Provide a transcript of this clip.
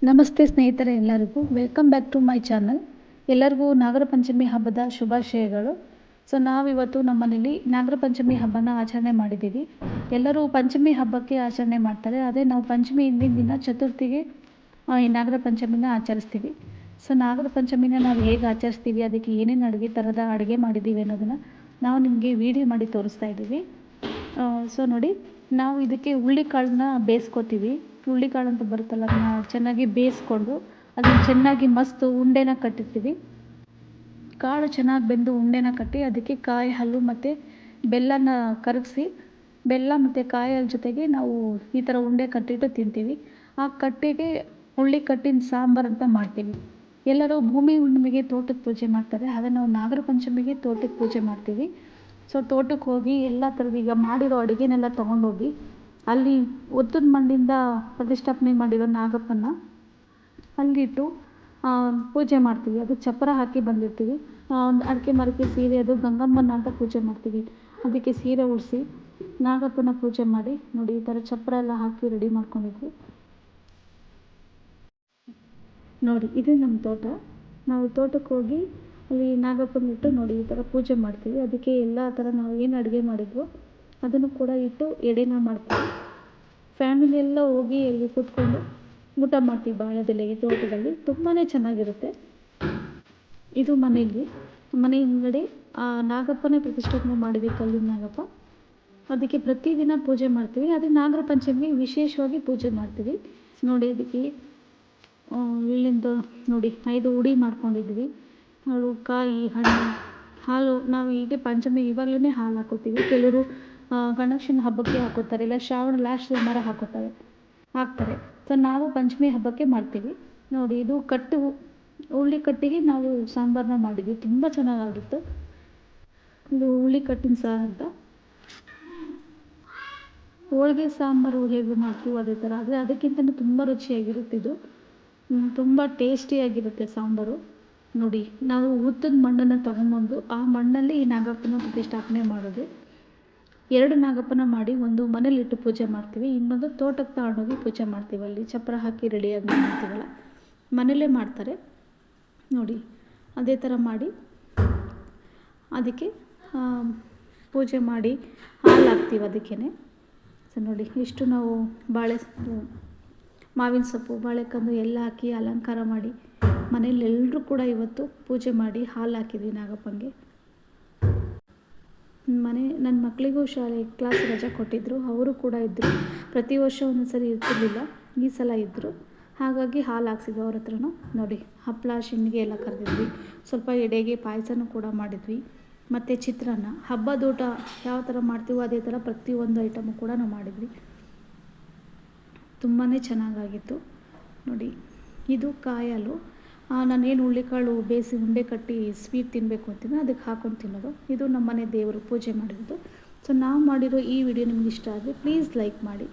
ನಮಸ್ತೆ ಸ್ನೇಹಿತರೆ, ಎಲ್ಲರಿಗೂ welcome back to my channel. ಎಲ್ಲರಿಗೂ ನಾಗರ ಪಂಚಮಿ ಹಬ್ಬದ ಶುಭಾಶಯಗಳು. ನಾವಿವತ್ತು ನಮ್ಮ ಮನೇಲಿ ನಾಗರ ಪಂಚಮಿ ಹಬ್ಬನ ಆಚರಣೆ ಮಾಡಿದ್ದೀವಿ. ಎಲ್ಲರೂ ಪಂಚಮಿ ಹಬ್ಬಕ್ಕೆ ಆಚರಣೆ ಮಾಡ್ತಾರೆ. ಅದೇ ನಾವು ಪಂಚಮಿ ಹಿಂದಿನ ದಿನ ಚತುರ್ಥಿಗೆ ಈ ನಾಗರ ಪಂಚಮಿನ ಆಚರಿಸ್ತೀವಿ. ನಾಗರ ಪಂಚಮಿನ ನಾವು ಹೇಗೆ ಆಚರಿಸ್ತೀವಿ, ಅದಕ್ಕೆ ಏನೇನು ಥರದ ಅಡುಗೆ ಮಾಡಿದ್ದೀವಿ ಅನ್ನೋದನ್ನು ನಾವು ನಿಮಗೆ ವಿಡಿಯೋ ಮಾಡಿ ತೋರಿಸ್ತಾ ಇದ್ದೀವಿ. ನೋಡಿ, ನಾವು ಇದಕ್ಕೆ ಹುಳ್ಳಿಕಾಳನ್ನ ಬೇಯಿಸ್ಕೊತೀವಿ. ಹುಳ್ಳಿಕಾಳು ಅಂತ ಬರುತ್ತಲ್ಲ, ಅದನ್ನು ಚೆನ್ನಾಗಿ ಬೇಯಿಸ್ಕೊಂಡು ಅದನ್ನು ಚೆನ್ನಾಗಿ ಮಸ್ತ್ ಉಂಡೆನ ಕಟ್ಟಿರ್ತೀವಿ. ಕಾಳು ಚೆನ್ನಾಗಿ ಬೆಂದು ಉಂಡೆನ ಕಟ್ಟಿ ಅದಕ್ಕೆ ಕಾಯಿ ಹಾಲು ಮತ್ತು ಬೆಲ್ಲನ ಕರಗಿಸಿ, ಬೆಲ್ಲ ಮತ್ತು ಕಾಯಿ ಹಾಲು ಜೊತೆಗೆ ನಾವು ಈ ಥರ ಉಂಡೆ ಕಟ್ಟಿಟ್ಟು ತಿಂತೀವಿ. ಆ ಕಟ್ಟಿಗೆ ಹುಳ್ಳಿಕಟ್ಟಿನ ಸಾಂಬಾರು ಅಂತ ಮಾಡ್ತೀವಿ. ಎಲ್ಲರೂ ಭೂಮಿ ಹುಣ್ಣಿಮೆಗೆ ತೋಟದ ಪೂಜೆ ಮಾಡ್ತಾರೆ. ಆದರೆ ನಾವು ನಾಗರ ಪಂಚಮಿಗೆ ತೋಟದ ಪೂಜೆ ಮಾಡ್ತೀವಿ. ತೋಟಕ್ಕೆ ಹೋಗಿ ಎಲ್ಲ ಥರದ ಈಗ ಮಾಡಿರೋ ಅಡುಗೆನೆಲ್ಲ ತೊಗೊಂಡೋಗಿ ಅಲ್ಲಿ ಒತ್ತದ ಮಣ್ಣಿಂದ ಪ್ರತಿಷ್ಠಾಪನೆ ಮಾಡಿರೋ ನಾಗಪ್ಪನ ಅಲ್ಲಿಟ್ಟು ಪೂಜೆ ಮಾಡ್ತೀವಿ. ಅದು ಚಪ್ಪರ ಹಾಕಿ ಬಂದಿರ್ತೀವಿ. ಅಡಿಕೆ ಮರಕ್ಕೆ ಸೀರೆ, ಅದು ಗಂಗಮ್ಮನ ಅಂತ ಪೂಜೆ ಮಾಡ್ತೀವಿ. ಅದಕ್ಕೆ ಸೀರೆ ಉಡಿಸಿ ನಾಗಪ್ಪನ ಪೂಜೆ ಮಾಡಿ, ನೋಡಿ ಈ ಥರ ಚಪ್ಪರ ಎಲ್ಲ ಹಾಕಿ ರೆಡಿ ಮಾಡ್ಕೊಂಡಿದ್ವಿ. ನೋಡಿ, ಇದು ನಮ್ಮ ತೋಟ. ನಾವು ತೋಟಕ್ಕೆ ಹೋಗಿ ಅಲ್ಲಿ ನಾಗಪ್ಪನ ಇಟ್ಟು ನೋಡಿ ಈ ಥರ ಪೂಜೆ ಮಾಡ್ತೀವಿ. ಅದಕ್ಕೆ ಎಲ್ಲ ಥರ ನಾವು ಏನು ಅಡುಗೆ ಮಾಡಿದ್ವೋ ಅದನ್ನು ಕೂಡ ಇಟ್ಟು ಎಡೆನ ಮಾಡ್ತೀವಿ. ಫ್ಯಾಮಿಲಿ ಎಲ್ಲ ಹೋಗಿ ಅಲ್ಲಿ ಕೂತ್ಕೊಂಡು ಊಟ ಮಾಡ್ತೀವಿ ಬಾಳೆದೆಲೆಗೆ. ತೋಟದಲ್ಲಿ ತುಂಬಾ ಚೆನ್ನಾಗಿರುತ್ತೆ. ಇದು ಮನೆಯಲ್ಲಿ ಮನೆ ಹಿಂದ್ಗಡೆ ನಾಗಪ್ಪನೇ ಪ್ರತಿಷ್ಠಾಪನೆ ಮಾಡಿದ್ವಿ, ಕಲ್ಲಿನ ನಾಗಪ್ಪ. ಅದಕ್ಕೆ ಪ್ರತಿದಿನ ಪೂಜೆ ಮಾಡ್ತೀವಿ. ಅದೇ ನಾಗರ ಪಂಚಮಿಗೆ ವಿಶೇಷವಾಗಿ ಪೂಜೆ ಮಾಡ್ತೀವಿ. ನೋಡಿ, ಅದಕ್ಕೆ ಇಲ್ಲಿಂದ ನೋಡಿ 5 ಉಡಿ ಮಾಡ್ಕೊಂಡಿದ್ವಿ. ಅದು ಕಾಯಿ, ಹಣ್ಣು, ಹಾಲು. ನಾವು ಹೀಗೆ ಪಂಚಮಿ ಇವಾಗಲೇ ಹಾಲು ಹಾಕೋತೀವಿ. ಕೆಲವರು ಗಣೇಶನ ಹಬ್ಬಕ್ಕೆ ಹಾಕೋತಾರೆ, ಇಲ್ಲ ಶ್ರಾವಣ ಲಾಸ್ಟ್ ಸೋಮವಾರ ಹಾಕ್ತಾರೆ. ನಾವು ಪಂಚಮಿ ಹಬ್ಬಕ್ಕೆ ಮಾಡ್ತೀವಿ. ನೋಡಿ, ಇದು ಹುಳ್ಳಿಕಟ್ಟಿಗೆ ನಾವು ಸಾಂಬಾರನ್ನ ಮಾಡಿದ್ವಿ. ತುಂಬ ಚೆನ್ನಾಗಾಗಿತ್ತು. ಇದು ಹುಳ್ಳಿಕಟ್ಟಿನ ಸಾರು ಅಂತ. ಹೋಳಿಗೆ ಸಾಂಬಾರು ಹೇಗೆ ಮಾಡ್ತೀವಿ ಅದೇ ಥರ, ಆದರೆ ಅದಕ್ಕಿಂತ ತುಂಬ ರುಚಿಯಾಗಿರುತ್ತೆ. ಇದು ತುಂಬ ಟೇಸ್ಟಿಯಾಗಿರುತ್ತೆ ಸಾಂಬಾರು. ನೋಡಿ, ನಾವು ಹುತ್ತದ ಮಣ್ಣನ್ನು ತೊಗೊಂಬಂದು ಆ ಮಣ್ಣಲ್ಲಿ ಈ ನಾಗಪ್ಪನ ಪ್ರತಿಷ್ಠಾಪನೆ ಮಾಡೋದು. 2 ನಾಗಪ್ಪನ ಮಾಡಿ, ಒಂದು ಮನೇಲಿಟ್ಟು ಪೂಜೆ ಮಾಡ್ತೀವಿ, ಇನ್ನೊಂದು ತೋಟಕ್ಕೆ ತಗೊಂಡೋಗಿ ಪೂಜೆ ಮಾಡ್ತೀವಿ. ಅಲ್ಲಿ ಚಪ್ಪರ ಹಾಕಿ ರೆಡಿಯಾಗಿ ಮಾಡ್ತೀವಲ್ಲ, ಮನೇಲೇ ಮಾಡ್ತಾರೆ. ನೋಡಿ, ಅದೇ ಥರ ಮಾಡಿ ಅದಕ್ಕೆ ಪೂಜೆ ಮಾಡಿ ಹಾಲು ಹಾಕ್ತೀವಿ ಅದಕ್ಕೇ. ನೋಡಿ, ಇಷ್ಟು ನಾವು ಮಾವಿನ ಸೊಪ್ಪು, ಬಾಳೆಕಂದು ಎಲ್ಲ ಹಾಕಿ ಅಲಂಕಾರ ಮಾಡಿ ಮನೇಲಿ ಎಲ್ಲರೂ ಕೂಡ ಇವತ್ತು ಪೂಜೆ ಮಾಡಿ ಹಾಲು ಹಾಕಿದ್ವಿ ನಾಗಪ್ಪಂಗೆ. ನನ್ನ ಮಕ್ಕಳಿಗೂ ಕ್ಲಾಸ್ ರಜೆ ಕೊಟ್ಟಿದ್ದರು. ಅವರು ಕೂಡ ಇದ್ದರು. ಪ್ರತಿ ವರ್ಷ ಒಂದೊಂದು ಸರಿ ಇರ್ತಿರ್ಲಿಲ್ಲ, ಈ ಸಲ ಇದ್ದರು. ಹಾಗಾಗಿ ಹಾಲು ಹಾಕ್ಸಿದ್ವಿ ಅವ್ರ ಹತ್ರನೂ. ನೋಡಿ, ಹಪ್ಪಳ, ಶಿಂಡಿಗೆ ಎಲ್ಲ ಕರೆದಿದ್ವಿ. ಸ್ವಲ್ಪ ಎಡೆಗೆ ಪಾಯಸನೂ ಕೂಡ ಮಾಡಿದ್ವಿ. ಮತ್ತು ಚಿತ್ರಾನ್ನ. ಹಬ್ಬದ ಊಟ ಯಾವ ಥರ ಮಾಡ್ತೀವೋ ಅದೇ ಥರ ಪ್ರತಿಯೊಂದು ಐಟಮು ಕೂಡ ನಾವು ಮಾಡಿದ್ವಿ. ತುಂಬಾ ಚೆನ್ನಾಗಾಗಿತ್ತು. ನೋಡಿ, ಇದು ಕಾಯಿ ಹಾಲು. ನಾನೇನು ಹುಳ್ಳಿಕಾಳು ಬೇಯಿಸಿ ಉಂಡೆ ಕಟ್ಟಿ ಸ್ವೀಟ್ ತಿನ್ನಬೇಕು ಅಂತೀನಿ, ಅದಕ್ಕೆ ಹಾಕೊಂಡು ತಿನ್ನೋದು. ಇದು ನಮ್ಮ ಮನೆ ದೇವರು ಪೂಜೆ ಮಾಡಿರೋದು. ನಾವು ಮಾಡಿರೋ ಈ ವಿಡಿಯೋ ನಿಮ್ಗೆ ಇಷ್ಟ ಆದರೆ ಪ್ಲೀಸ್ ಲೈಕ್ ಮಾಡಿ.